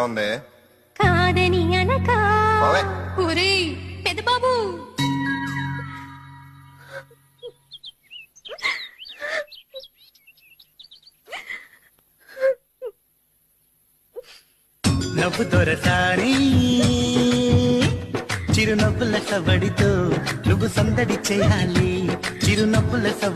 ఉంది. కాదని అనక పోవే. ఒరేయ్ పెద్ద బాబు నవ్వు దొరసారి చిరునవ్వుల సవడితో నువ్వు సందడి చేయాలి చిరునవ్వుల